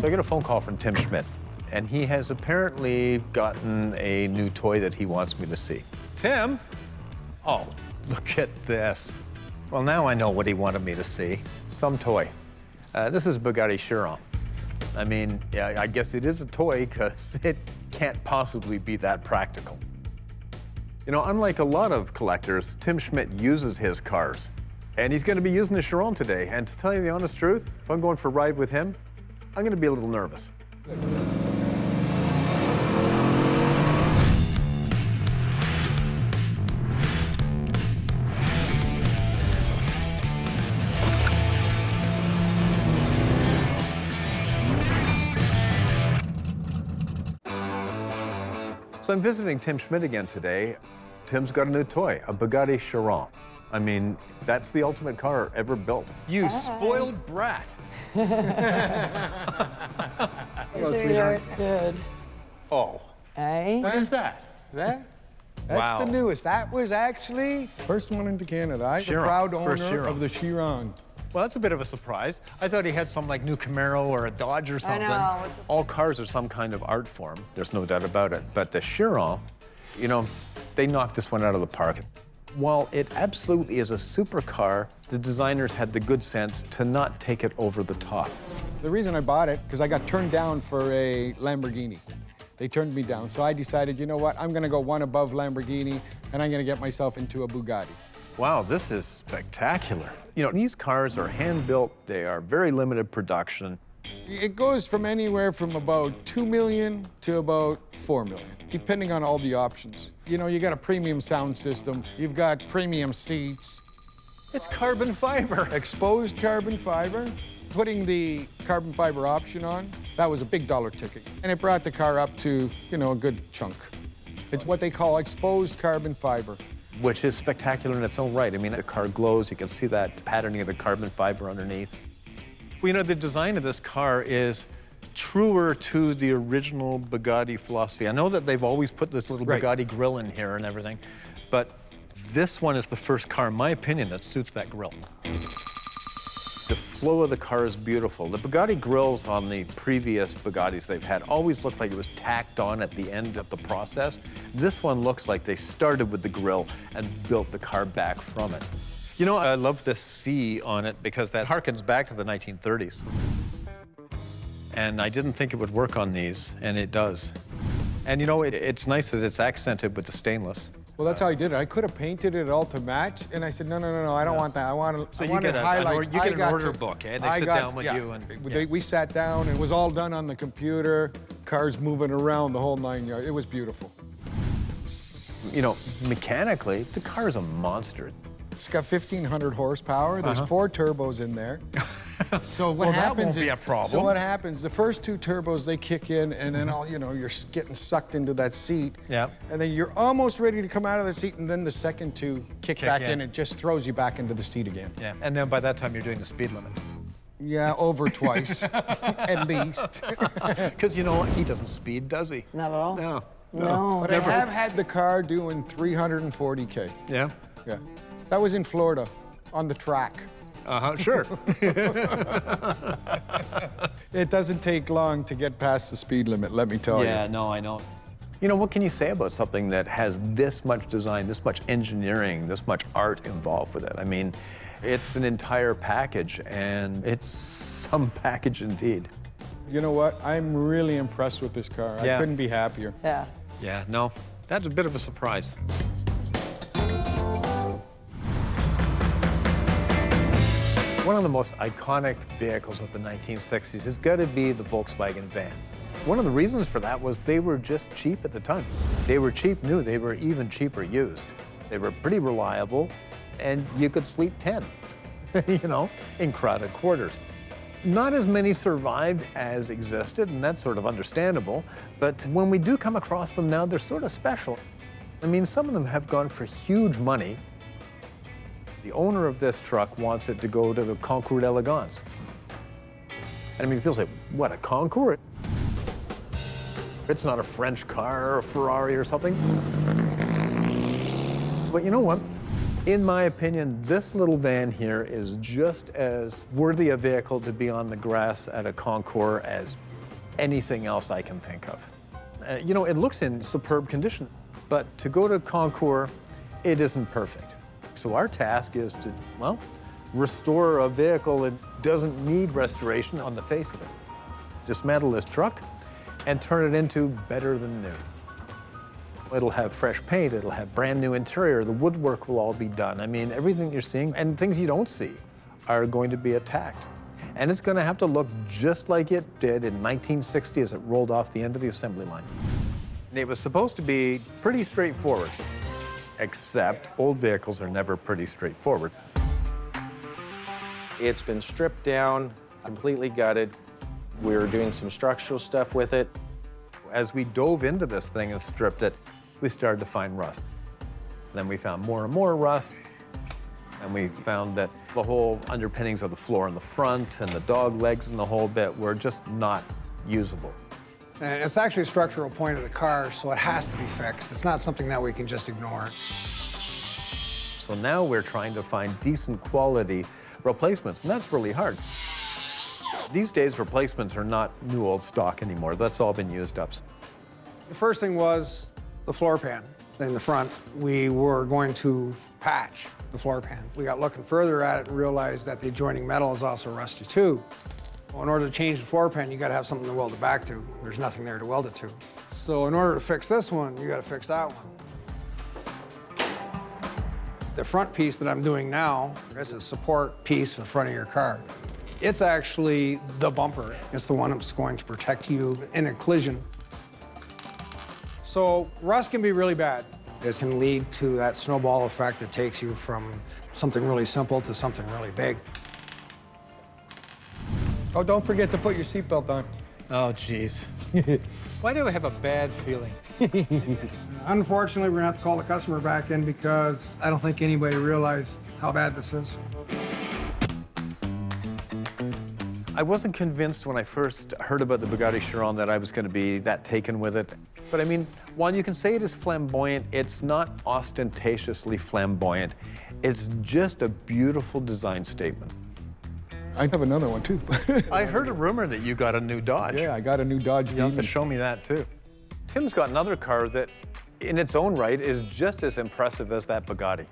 So I get a phone call from Tim Schmidt, and he has apparently gotten a new toy that he wants me to see. Tim? Oh, look at this. Well, now I know what he wanted me to see. Some toy. This is Bugatti Chiron. I mean, yeah, I guess it is a toy because it can't possibly be that practical. You know, unlike a lot of collectors, Tim Schmidt uses his cars. And he's going to be using the Chiron today. And to tell you the honest truth, if I'm going for a ride with him, I'm going to be a little nervous. So I'm visiting Tim Schmidt again today. Tim's got a new toy, a Bugatti Chiron. I mean, that's the ultimate car ever built. You spoiled brat. Hello, sweetheart. Good. Oh. Hey? What is that? That's Wow. the newest. That was actually first one into Canada. I'm the Chiron. proud First owner Chiron. of the Chiron. Well, that's a bit of a surprise. I thought he had some like new Camaro or a Dodge or something. know, it's just- All cars are some kind of art form. There's no doubt about it. But the Chiron, you know, they knocked this one out of the park. While it absolutely is a supercar, the designers had the good sense to not take it over the top. The reason I bought it, because I got turned down for a Lamborghini. They turned me down. So I decided, you know what, I'm gonna go one above Lamborghini and I'm gonna get myself into a Bugatti. Wow, this is spectacular. You know, these cars are hand-built. They are very limited production. It goes from anywhere from about 2 million to about 4 million, depending on all the options. You know, you got a premium sound system, you've got premium seats, It's carbon fiber. exposed carbon fiber. Putting the carbon fiber option on, that was a big dollar ticket. And it brought the car up to, you know, a good chunk. It's what they call exposed carbon fiber. Which is spectacular in its own right. I mean, the car glows. You can see that patterning of the carbon fiber underneath. Well, you know, the design of this car is truer to the original Bugatti philosophy. I know that they've always put this little Right. Bugatti grille in here and everything, but this one is the first car, in my opinion, that suits that grille. The flow of the car is beautiful. The Bugatti grills on the previous Bugattis they've had always looked like it was tacked on at the end of the process. This one looks like they started with the grill and built the car back from it. You know, I love this C on it because that harkens back to the 1930s. And I didn't think it would work on these, and it does. And you know, it's nice that it's accented with the stainless. Well, that's how I did it. I could have painted it all to match, and I said, no, I don't want that. I want So I you wanted get highlights. you I get an got order to- book, eh? They I sit got- down with yeah. you and We sat down, and it was all done on the computer, cars moving around, the whole 9 yards. It was beautiful. you know, mechanically, the car is a monster. It's got 1,500 horsepower. There's 4 turbos in there. So what Well, that happens won't be is- a problem. So what happens? The first 2 turbos they kick in, and then all you know you're getting sucked into that seat. Yeah. And then you're almost ready to come out of the seat, and then the second 2 kick back in. It just throws you back into the seat again. Yeah, and then by that time, you're doing the speed limit. Yeah, over twice, at least. Because you know what? He doesn't speed, does he? Not at all. No. No. But I have had the car doing 340K. Yeah? Yeah. That was in Florida, on the track. Sure. It doesn't take long to get past the speed limit, let me tell you. Yeah, no, I know. You know, what can you say about something that has this much design, this much engineering, this much art involved with it? I mean, it's an entire package, and it's some package indeed. You know what? I'm really impressed with this car. Yeah. I couldn't be happier. Yeah. Yeah, no, that's a bit of a surprise. One of the most iconic vehicles of the 1960s has got to be the Volkswagen van. One of the reasons for that was they were just cheap at the time. They were cheap new, they were even cheaper used. They were pretty reliable, and you could sleep 10, you know, in crowded quarters. Not as many survived as existed, and that's sort of understandable, but when we do come across them now, they're sort of special. I mean, some of them have gone for huge money. The owner of this truck wants it to go to the Concours d'Elegance. And I mean, people say, what, a Concours? It's not a French car or a Ferrari or something. But you know what? In my opinion, this little van here is just as worthy a vehicle to be on the grass at a Concours as anything else I can think of. You know, it looks in superb condition, but to go to Concours, it isn't perfect. So our task is to, well, restore a vehicle that doesn't need restoration on the face of it. Dismantle this truck and turn it into better than new. It'll have fresh paint, it'll have brand new interior, the woodwork will all be done. I mean, everything you're seeing and things you don't see are going to be attacked. And it's going to have to look just like it did in 1960 as it rolled off the end of the assembly line. It was supposed to be pretty straightforward, except old vehicles are never pretty straightforward. It's been stripped down, completely gutted. We were doing some structural stuff with it. As we dove into this thing and stripped it, we started to find rust. Then we found more and more rust, and we found that the whole underpinnings of the floor in the front and the dog legs and the whole bit were just not usable. And it's actually a structural point of the car, so it has to be fixed. It's not something that we can just ignore. So now we're trying to find decent quality replacements, and that's really hard. These days, replacements are not new old stock anymore. That's all been used up. The first thing was the floor pan in the front. We were going to patch the floor pan. We got looking further at it and realized that the adjoining metal is also rusty too. Well, in order to change the floor pan, you got to have something to weld it back to. There's nothing there to weld it to. So in order to fix this one, you got to fix that one. The front piece that I'm doing now is a support piece in front of your car. It's actually the bumper. It's the one that's going to protect you in a collision. So rust can be really bad. It can lead to that snowball effect that takes you from something really simple to something really big. Oh, don't forget to put your seatbelt on. Oh, geez. Why do I have a bad feeling? Unfortunately, we're gonna have to call the customer back in because I don't think anybody realized how bad this is. I wasn't convinced when I first heard about the Bugatti Chiron that I was going to be that taken with it. But I mean, while you can say it is flamboyant, it's not ostentatiously flamboyant. It's just a beautiful design statement. I have another one, too. I heard a rumor that you got a new Dodge. Yeah, I got a new Dodge You have to Demon. show me that, too. Tim's got another car that, in its own right, is just as impressive as that Bugatti.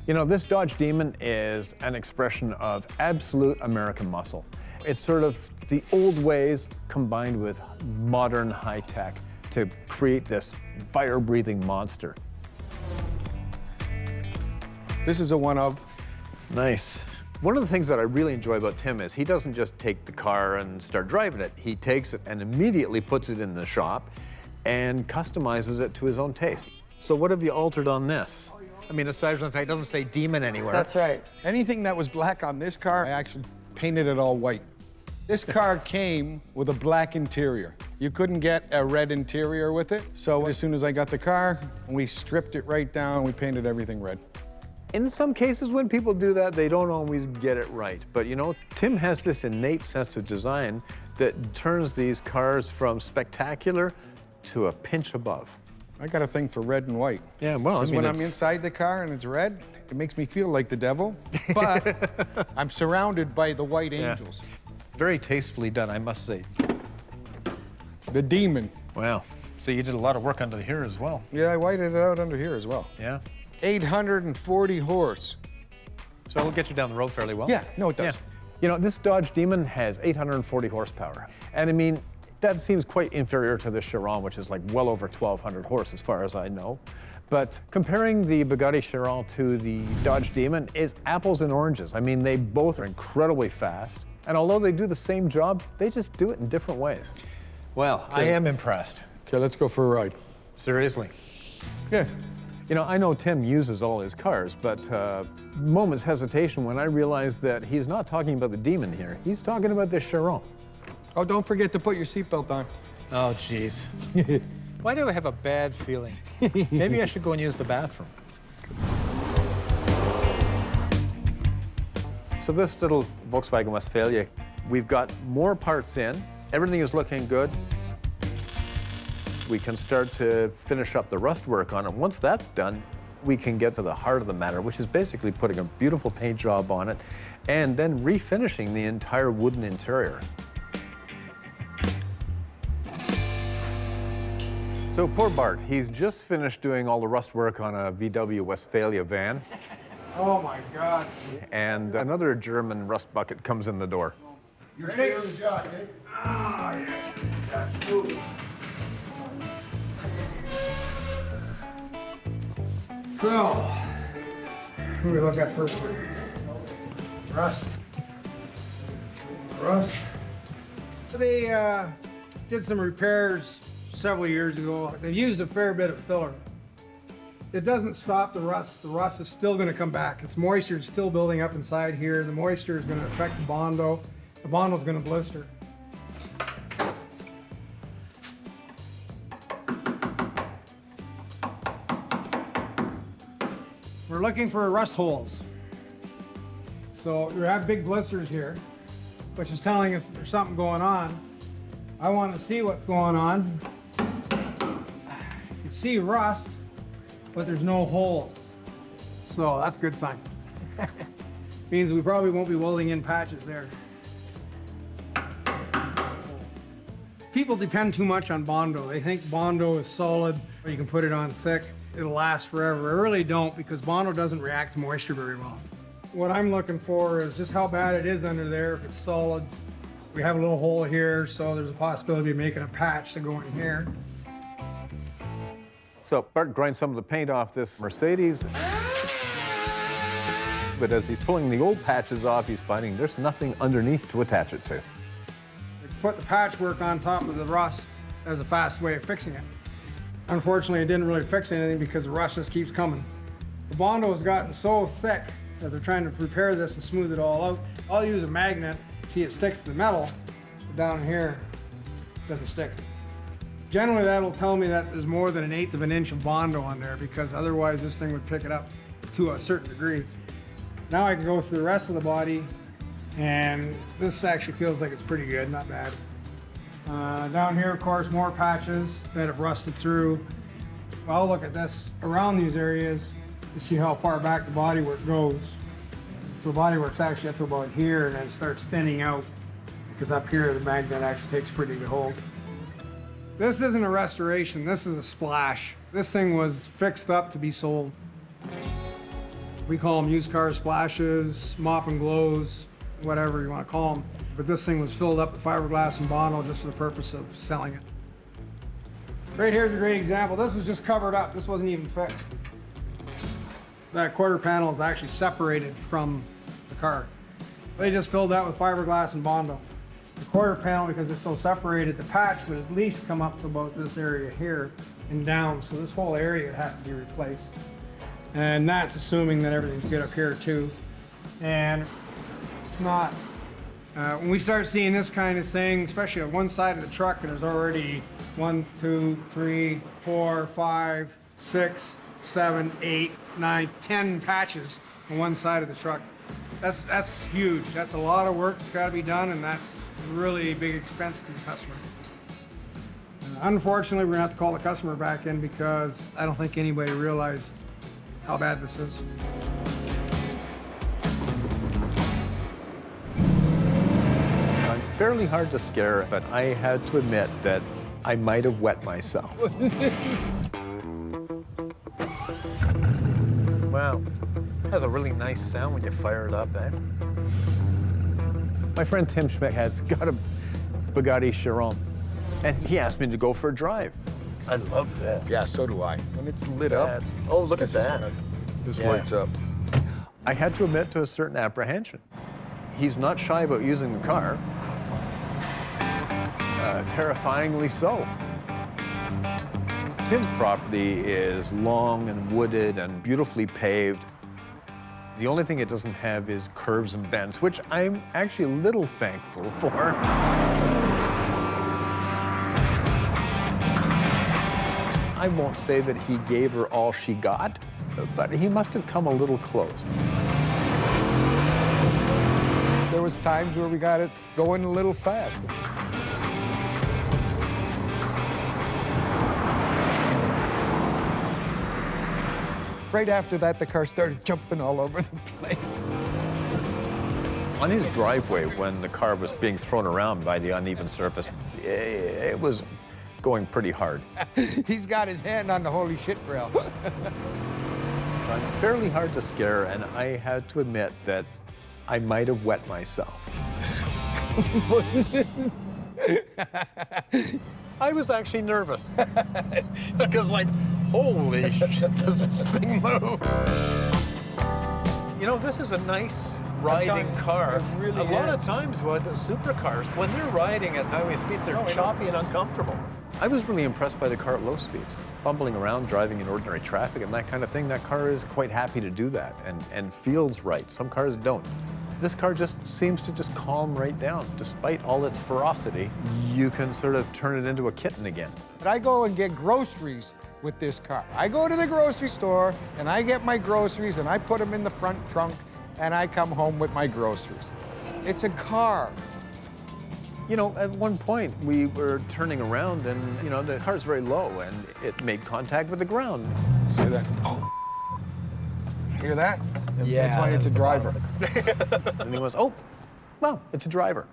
You know, this Dodge Demon is an expression of absolute American muscle. It's sort of the old ways combined with modern high tech to create this fire-breathing monster. This is a one of. Nice. One of the things that I really enjoy about Tim is he doesn't just take the car and start driving it. He takes it and immediately puts it in the shop and customizes it to his own taste. So what have you altered on this? I mean, aside from the fact it doesn't say demon anywhere. That's right. Anything that was black on this car, I actually painted it all white. This car came with a black interior. You couldn't get a red interior with it. So as soon as I got the car, we stripped it right down, we painted everything red. In some cases, when people do that, they don't always get it right. But you know, Tim has this innate sense of design that turns these cars from spectacular to a pinch above. I got a thing for red and white. Yeah, well, I Because mean, when I'm inside the car and it's red, it makes me feel like the devil. But I'm surrounded by the white angels. very tastefully done, I must say. The Demon. Wow. So you did a lot of work under here as well. Yeah, I whited it out under here as well. Yeah. 840 horse. So it'll get you down the road fairly well. Yeah, no, it does. Yeah. You know, this Dodge Demon has 840 horsepower. And I mean, that seems quite inferior to the Chiron, which is like well over 1,200 horse as far as I know. But comparing the Bugatti Chiron to the Dodge Demon is apples and oranges. I mean, they both are incredibly fast. And although they do the same job, they just do it in different ways. Well, I am impressed. Okay, let's go for a ride. Seriously. Yeah. You know, I know Tim uses all his cars, but moment's hesitation when I realized that he's not talking about the Demon here. He's talking about the Chiron. Oh, don't forget to put your seatbelt on. Oh, geez. Why do I have a bad feeling? Maybe I should go and use the bathroom. So this little Volkswagen Westfalia, we've got more parts in. Everything is looking good. We can start to finish up the rust work on it. Once that's done, we can get to the heart of the matter, which is basically putting a beautiful paint job on it and then refinishing the entire wooden interior. So poor Bart, he's just finished doing all the rust work on a VW Westfalia van, Oh my God. and another German rust bucket comes in the door. You're ready? On the job, eh? Ah, yeah. That's moving. So, what do we look at first? Rust. Rust. They did some repairs several years ago. They used a fair bit of filler. It doesn't stop the rust. The rust is still going to come back. Its moisture is still building up inside here. The moisture is going to affect the Bondo. The Bondo is going to blister. We're looking for rust holes. So you have big blisters here, which is telling us there's something going on. I want to see what's going on. You can see rust, but there's no holes. So that's a good sign. Means we probably won't be welding in patches there. People depend too much on Bondo. They think Bondo is solid, or you can put it on thick, it'll last forever. I really don't, because Bondo doesn't react to moisture very well. What I'm looking for is just how bad it is under there. If it's solid, we have a little hole here, so there's a possibility of making a patch to go in here. So Bart grinds some of the paint off this Mercedes, but as he's pulling the old patches off, he's finding there's nothing underneath to attach it to. Put the patchwork on top of the rust as a fast way of fixing it. Unfortunately, it didn't really fix anything because the rust just keeps coming. The Bondo has gotten so thick that they're trying to repair this and smooth it all out. I'll use a magnet. See, it sticks to the metal, but down here, it doesn't stick. Generally, that'll tell me that there's more than 1/8 of an inch of Bondo on there, because otherwise this thing would pick it up to a certain degree. Now I can go through the rest of the body, and this actually feels like it's pretty good, not bad. Down here, of course, more patches that have rusted through. Well, I'll look at this around these areas to see how far back the bodywork goes. So the bodywork's actually up to about here, and then it starts thinning out, because up here the magnet actually takes pretty good hold. This isn't a restoration, this is a splash. This thing was fixed up to be sold. We call them used car splashes, mop and glows, whatever you want to call them. But this thing was filled up with fiberglass and Bondo just for the purpose of selling it. Right here's a great example. This was just covered up. This wasn't even fixed. That quarter panel is actually separated from the car. They just filled that with fiberglass and Bondo. The quarter panel, because it's so separated, the patch would at least come up to about this area here and down. So this whole area would have to be replaced. And that's assuming that everything's good up here too. And it's not. When we start seeing this kind of thing, especially on one side of the truck, and there's already 1, 2, 3, 4, 5, 6, 7, 8, 9, 10 patches on one side of the truck. That's huge. That's a lot of work that's got to be done, and that's really big expense to the customer. Unfortunately, we're gonna have to call the customer back in because I don't think anybody realized how bad this is. I'm fairly hard to scare, but I had to admit that I might have wet myself. Wow, has a really nice sound when you fire it up, eh? My friend Tim Schmidt has got a Bugatti Chiron, and he asked me to go for a drive. I love that. Yeah, so do I. When it's lit up. Oh, look at that. This lights up. I had to admit to a certain apprehension. He's not shy about using the car. Terrifyingly so. Tim's property is long and wooded and beautifully paved. The only thing it doesn't have is curves and bends, which I'm actually a little thankful for. I won't say that he gave her all she got, but he must have come a little close. There was times where we got it going a little fast. Right after that, the car started jumping all over the place. On his driveway, when the car was being thrown around by the uneven surface, it was going pretty hard. He's got his hand on the holy shit rail. I'm fairly hard to scare, and I had to admit that I might have wet myself. I was actually nervous. Because, like, holy shit, does this thing move? You know, this is a nice riding car. really a lot of is. times with the supercars, when they're riding at highway speeds, they're choppy and uncomfortable. I was really impressed by the car at low speeds. Fumbling around, driving in ordinary traffic and that kind of thing, that car is quite happy to do that and feels right. Some cars don't. This car just seems to just calm right down. Despite all its ferocity, you can sort of turn it into a kitten again. But I go and get groceries with this car. I go to the grocery store and I get my groceries and I put them in the front trunk and I come home with my groceries. It's a car. You know, at one point, we were turning around and, you know, the car's very low and it made contact with the ground. See that? Oh. Hear that? Yeah, That's why it's a driver. And he goes, oh, well, it's a driver.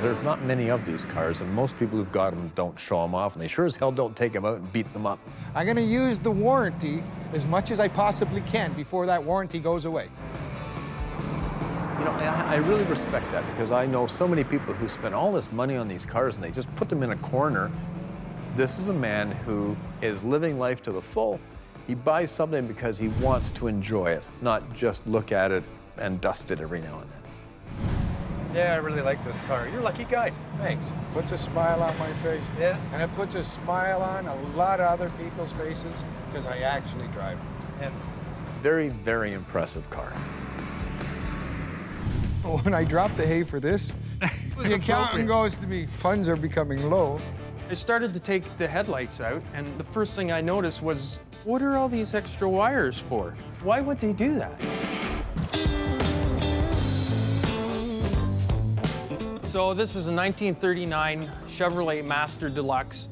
There's not many of these cars, and most people who've got them don't show them off, and they sure as hell don't take them out and beat them up. I'm gonna use the warranty as much as I possibly can before that warranty goes away. You know, I really respect that because I know so many people who spend all this money on these cars and they just put them in a corner. This is a man who is living life to the full. He buys something because he wants to enjoy it, not just look at it and dust it every now and then. Yeah, I really like this car. You're a lucky guy. Thanks. Puts a smile on my face. Yeah. And it puts a smile on a lot of other people's faces because I actually drive it. And Very, very impressive car. When I drop the hay for this, the accountant goes to me, funds are becoming low. I started to take the headlights out, and the first thing I noticed was, what are all these extra wires for? Why would they do that? So this is a 1939 Chevrolet Master Deluxe.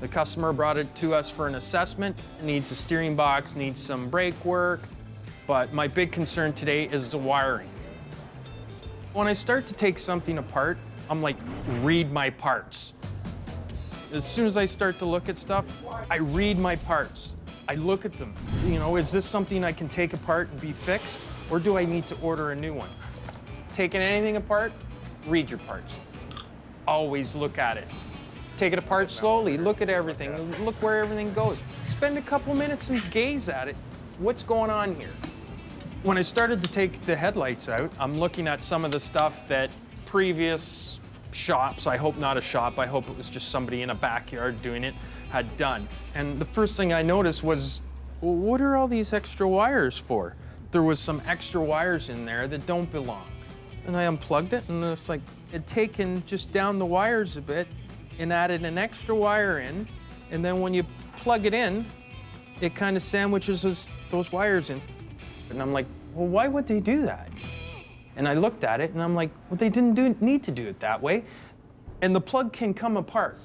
The customer brought it to us for an assessment. It needs a steering box, needs some brake work, but my big concern today is the wiring. When I start to take something apart, I'm like, read my parts. As soon as I start to look at stuff, I read my parts. I look at them. You know, is this something I can take apart and be fixed, or do I need to order a new one? Taking anything apart, read your parts. Always look at it. Take it apart slowly, look at everything, look where everything goes. Spend a couple minutes and gaze at it. What's going on here? When I started to take the headlights out, I'm looking at some of the stuff that previous shops, I hope not a shop, I hope it was just somebody in a backyard doing it, had done. And the first thing I noticed was, well, what are all these extra wires for? There was some extra wires in there that don't belong. And I unplugged it, and it's like, it taken just down the wires a bit and added an extra wire in, and then when you plug it in, it kind of sandwiches those wires in. And I'm like, well, why would they do that? And I looked at it, and I'm like, well, they didn't need to do it that way. And the plug can come apart.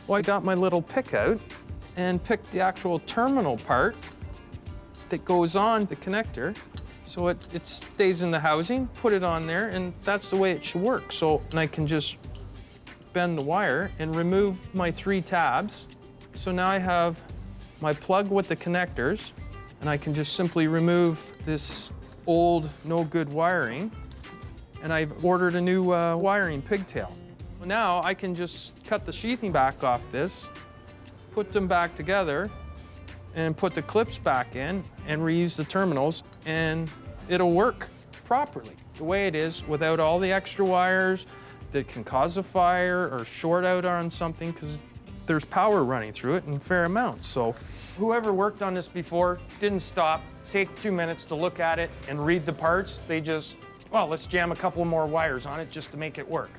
Well, I got my little pick out and picked the actual terminal part that goes on the connector. So it stays in the housing, put it on there, and that's the way it should work. So and I can just bend the wire and remove my 3 tabs. So now I have my plug with the connectors, and I can just simply remove this old, no good wiring, and I've ordered a new wiring pigtail. Now I can just cut the sheathing back off this, put them back together, and put the clips back in and reuse the terminals, and it'll work properly the way it is without all the extra wires that can cause a fire or short out on something, because there's power running through it in a fair amount. So whoever worked on this before didn't stop, take 2 minutes to look at it and read the parts. They just, well, let's jam a couple more wires on it just to make it work.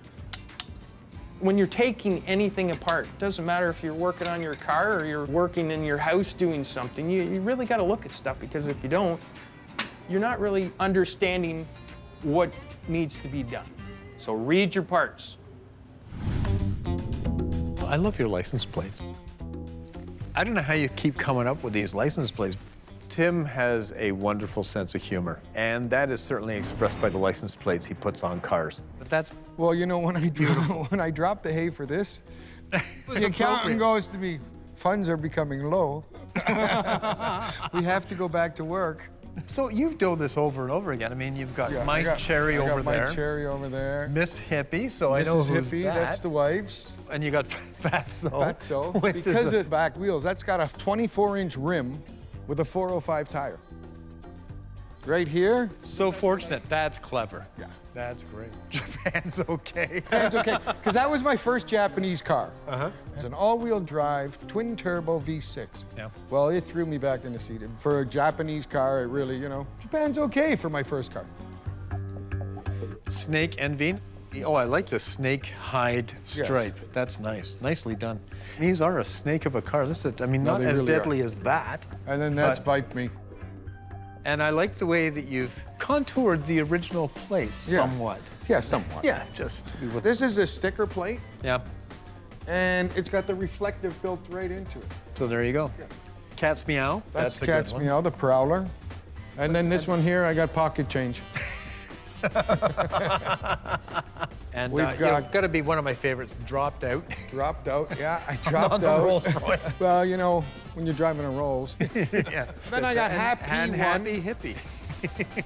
When you're taking anything apart, it doesn't matter if you're working on your car or you're working in your house doing something, you really got to look at stuff, because if you don't, you're not really understanding what needs to be done. So read your parts. I love your license plates. I don't know how you keep coming up with these license plates. Tim has a wonderful sense of humor, and that is certainly expressed by the license plates he puts on cars. But that's Well, you know, when I drop the hay for this, the accountant goes to me, funds are becoming low. We have to go back to work. so you've done this over and over again. I mean, you've got Cherry I got over there, Mike Cherry over there. Miss Hippie, so I know Mrs. who's Hippie, that. that's the wife's. And you got Fatso. Fatso. which is Because a- of back wheels, that's got a 24-inch rim with a 405 tire. Right here, So fortunate. That's clever. Yeah. That's great. Japan's okay. that's okay, because that was my first Japanese car. It's an all-wheel drive, twin-turbo V6. Yeah. Well, it threw me back in the seat. For a Japanese car, it really, you know, Japan's okay for my first car. Snake Envy. Oh, I like the snake hide stripe. That's nice. Nicely done. These are a snake of a car. This is, I mean, No, not they as really are. deadly as that. And then that's but- Vipe Me. And I like the way that you've contoured the original plates Yeah. somewhat. Yeah, somewhat. Yeah, just to be with This is a sticker plate, Yeah. and it's got the reflective built right into it. So there you go. Cat's Meow. That's a Cat's good one. Meow, the Prowler. And then this one here, I got pocket change. And We've got to be one of my favorites, Dropped Out. Dropped out, yeah, I dropped On the out. Rolls Royce. Well, you know, when you're driving a Rolls. Yeah. Then I got And Happy Happy One. Hippie.